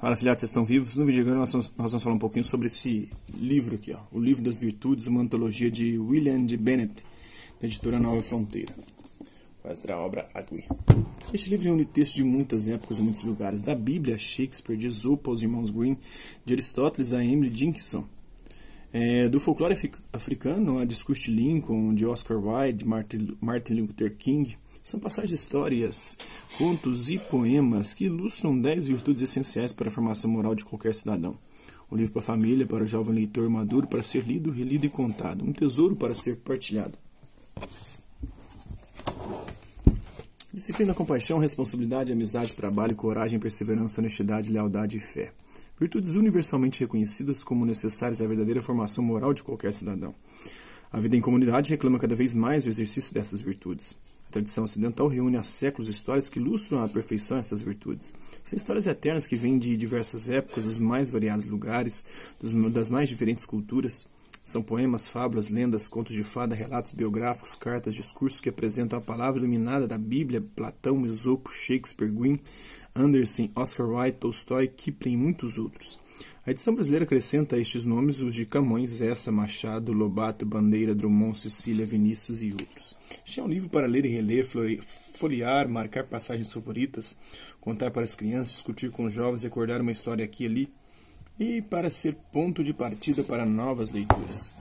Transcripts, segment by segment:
Fala, filhotes, vocês estão vivos? No vídeo de agora nós vamos falar um pouquinho sobre esse livro aqui, ó, O Livro das Virtudes, uma antologia de William de Bennett, da editora Nova Fronteira. Vai extrair a obra aqui. Este livro reúne textos de muitas épocas e muitos lugares, da Bíblia a Shakespeare, de Esopo aos Irmãos Grimm, de Aristóteles a Emily Dickinson, do folclore africano a Discurso de Lincoln, de Oscar Wilde, de Martin Luther King. São passagens de histórias, contos e poemas que ilustram 10 virtudes essenciais para a formação moral de qualquer cidadão. Um livro para a família, para o jovem leitor maduro, para ser lido, relido e contado. Um tesouro para ser partilhado. Disciplina, compaixão, responsabilidade, amizade, trabalho, coragem, perseverança, honestidade, lealdade e fé. Virtudes universalmente reconhecidas como necessárias à verdadeira formação moral de qualquer cidadão. A vida em comunidade reclama cada vez mais o exercício dessas virtudes. A tradição ocidental reúne há séculos histórias que ilustram à perfeição estas virtudes. São histórias eternas que vêm de diversas épocas, dos mais variados lugares, das mais diferentes culturas. São poemas, fábulas, lendas, contos de fada, relatos biográficos, cartas, discursos que apresentam a palavra iluminada da Bíblia, Platão, Esopo, Shakespeare, Grimm, Anderson, Oscar Wilde, Tolstói, Kipling e muitos outros. A edição brasileira acrescenta a estes nomes os de Camões, Essa, Machado, Lobato, Bandeira, Drummond, Cecília, Vinícius e outros. Este é um livro para ler e reler, folhear, marcar passagens favoritas, contar para as crianças, discutir com os jovens, recordar uma história aqui e ali, e para ser ponto de partida para novas leituras.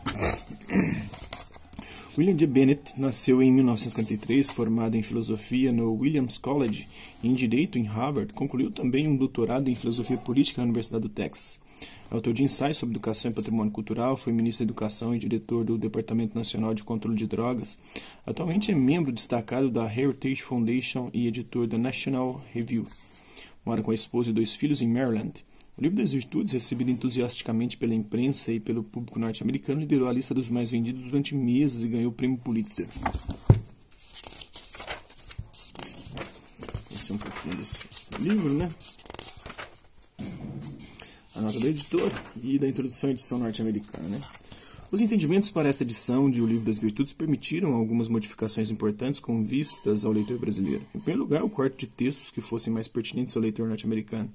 William de Bennett nasceu em 1953, formado em filosofia no Williams College e em direito em Harvard. Concluiu também um doutorado em filosofia política na Universidade do Texas. Autor de ensaios sobre educação e patrimônio cultural, foi ministro da Educação e diretor do Departamento Nacional de Controle de Drogas. Atualmente é membro destacado da Heritage Foundation e editor da National Review. Mora com a esposa e 2 filhos em Maryland. O Livro das Virtudes, recebido entusiasticamente pela imprensa e pelo público norte-americano, liderou a lista dos mais vendidos durante meses e ganhou o prêmio Pulitzer. Esse é um pouquinho desse livro, né? A nota do editor e da introdução à edição norte-americana, né? Os entendimentos para esta edição de O Livro das Virtudes permitiram algumas modificações importantes com vistas ao leitor brasileiro. Em primeiro lugar, o corte de textos que fossem mais pertinentes ao leitor norte-americano.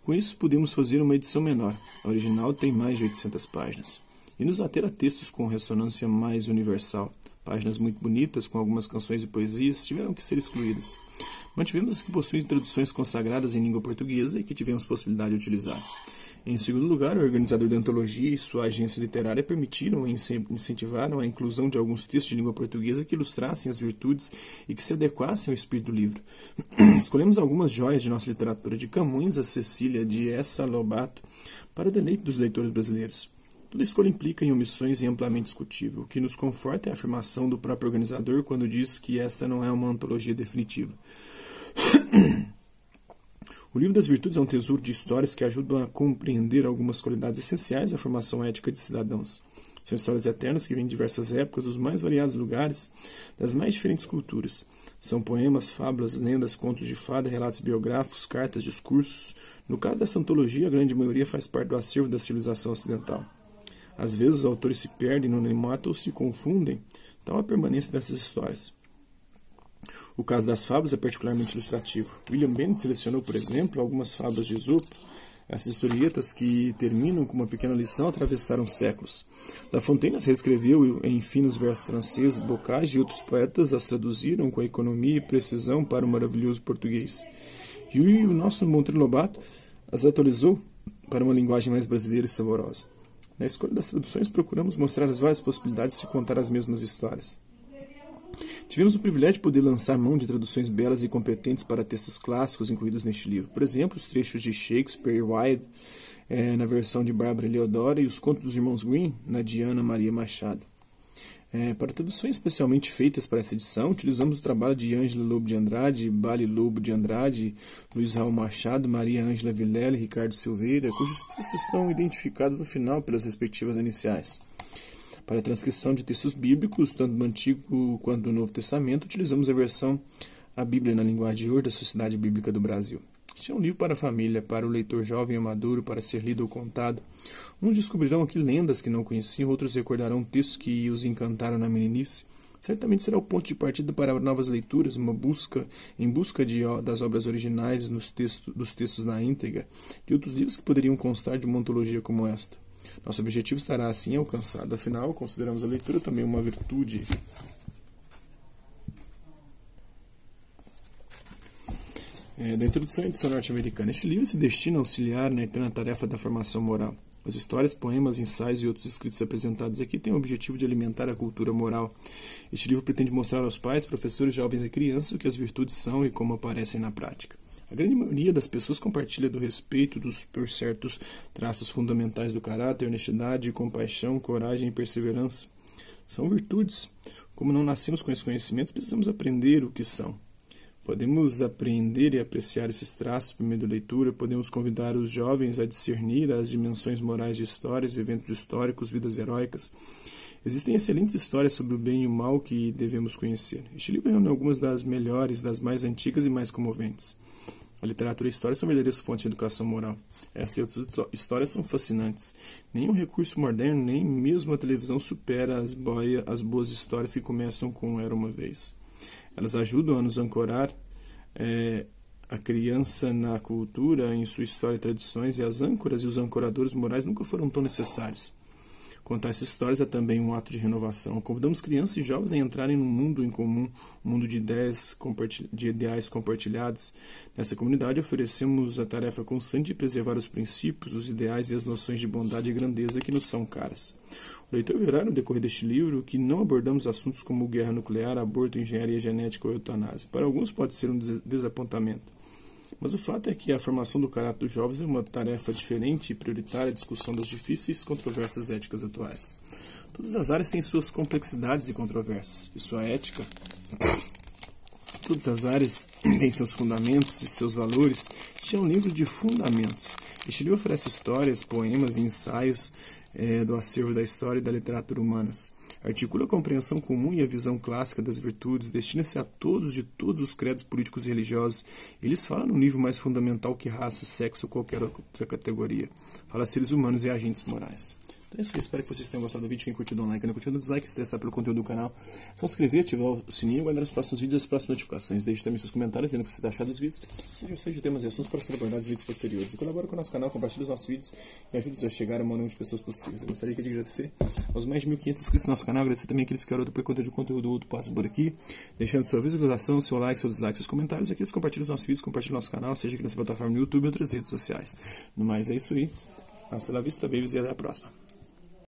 Com isso, pudemos fazer uma edição menor. A original tem mais de 800 páginas. E nos ater a textos com ressonância mais universal. Páginas muito bonitas, com algumas canções e poesias, tiveram que ser excluídas. Mantivemos as que possuem traduções consagradas em língua portuguesa e que tivemos possibilidade de utilizar. Em segundo lugar, o organizador da antologia e sua agência literária permitiram e incentivaram a inclusão de alguns textos de língua portuguesa que ilustrassem as virtudes e que se adequassem ao espírito do livro. Escolhemos algumas joias de nossa literatura, de Camões a Cecília, de Essa a Lobato, para deleite dos leitores brasileiros. Toda escolha implica em omissões e amplamente discutível. O que nos conforta é a afirmação do próprio organizador quando diz que esta não é uma antologia definitiva. O Livro das Virtudes é um tesouro de histórias que ajudam a compreender algumas qualidades essenciais da formação ética de cidadãos. São histórias eternas que vêm de diversas épocas, dos mais variados lugares, das mais diferentes culturas. São poemas, fábulas, lendas, contos de fada, relatos biográficos, cartas, discursos. No caso dessa antologia, a grande maioria faz parte do acervo da civilização ocidental. Às vezes, os autores se perdem no anonimato ou se confundem, tal a permanência dessas histórias. O caso das fábulas é particularmente ilustrativo. William Bennett selecionou, por exemplo, algumas fábulas de Esopo. Essas historietas que terminam com uma pequena lição atravessaram séculos. La Fontaine as reescreveu em finos versos franceses, Bocage e outros poetas as traduziram com economia e precisão para o maravilhoso português. E o nosso Monteiro Lobato as atualizou para uma linguagem mais brasileira e saborosa. Na escolha das traduções, procuramos mostrar as várias possibilidades de contar as mesmas histórias. Tivemos o privilégio de poder lançar mão de traduções belas e competentes para textos clássicos incluídos neste livro. Por exemplo, os trechos de Shakespeare e Wilde, na versão de Bárbara Leodora, e os contos dos irmãos Grimm, na de Ana Maria Machado. Para traduções especialmente feitas para essa edição, utilizamos o trabalho de Ângela Lobo de Andrade, Bali Lobo de Andrade, Luiz Raul Machado, Maria Ângela Vilela e Ricardo Silveira, cujos textos estão identificados no final pelas respectivas iniciais. Para a transcrição de textos bíblicos, tanto no Antigo quanto no Novo Testamento, utilizamos a versão A Bíblia na Linguagem de Hoje da Sociedade Bíblica do Brasil. Este é um livro para a família, para o leitor jovem ou maduro, para ser lido ou contado. Uns descobrirão aqui lendas que não conheciam, outros recordarão textos que os encantaram na meninice. certamente será o ponto de partida para novas leituras, em busca das obras originais dos textos na íntegra, de outros livros que poderiam constar de uma ontologia como esta. Nosso objetivo estará assim alcançado. Afinal, consideramos a leitura também uma virtude. Da introdução à edição norte-americana. Este livro se destina a auxiliar na tarefa da formação moral. As histórias, poemas, ensaios e outros escritos apresentados aqui têm o objetivo de alimentar a cultura moral. Este livro pretende mostrar aos pais, professores, jovens e crianças o que as virtudes são e como aparecem na prática. A grande maioria das pessoas compartilha do respeito por certos traços fundamentais do caráter: honestidade, compaixão, coragem e perseverança. São virtudes. Como não nascemos com esses conhecimentos, precisamos aprender o que são. Podemos aprender e apreciar esses traços por meio da leitura, podemos convidar os jovens a discernir as dimensões morais de histórias, eventos históricos, vidas heróicas. Existem excelentes histórias sobre o bem e o mal que devemos conhecer. Este livro reúne algumas das melhores, das mais antigas e mais comoventes. A literatura e a história são verdadeiras fontes de educação moral. Essas e outras histórias são fascinantes. Nenhum recurso moderno, nem mesmo a televisão, supera as boas histórias que começam com Era uma Vez. Elas ajudam a nos ancorar a criança na cultura, em sua história e tradições, e as âncoras e os ancoradores morais nunca foram tão necessários. Contar essas histórias é também um ato de renovação. Convidamos crianças e jovens a entrarem num mundo em comum, um mundo de ideais compartilhados. Nessa comunidade oferecemos a tarefa constante de preservar os princípios, os ideais e as noções de bondade e grandeza que nos são caras. O leitor verá no decorrer deste livro que não abordamos assuntos como guerra nuclear, aborto, engenharia genética ou eutanásia. Para alguns pode ser um desapontamento. Mas o fato é que a formação do caráter dos jovens é uma tarefa diferente e prioritária à discussão das difíceis e controversas éticas atuais. Todas as áreas têm suas complexidades e controvérsias, e sua ética. Todas as áreas têm seus fundamentos e seus valores. Este é um livro de fundamentos. Este livro oferece histórias, poemas e ensaios do acervo da história e da literatura humanas. Articula a compreensão comum e a visão clássica das virtudes, destina-se a todos de todos os credos políticos e religiosos. Eles falam no nível mais fundamental que raça, sexo ou qualquer outra categoria. Fala seres humanos e agentes morais. Então é isso aí, espero que vocês tenham gostado do vídeo. Quem curtiu, dá um like, quem não curtiu, dá um dislike. Se interessar pelo conteúdo do canal, é só se inscrever, ativar o sininho e aguardar os próximos vídeos e as próximas notificações. Deixe também seus comentários, dizendo o que você está achando dos vídeos, sugestões de temas e assuntos para serem abordados em vídeos posteriores. E colabore com o nosso canal, compartilhe os nossos vídeos e ajude-nos a chegar a maior número de pessoas possíveis. Eu gostaria de agradecer aos mais de 1.500 inscritos no nosso canal, agradecer também aqueles que querem por conta de conteúdo outro passa por aqui, deixando sua visualização, seu like, seu dislike, seus comentários. Aqueles que compartilham os nossos vídeos, compartilhem o nosso canal, seja aqui nessa plataforma no YouTube ou outras redes sociais. No mais, é isso aí. Hasta la vista, babies, e até a próxima.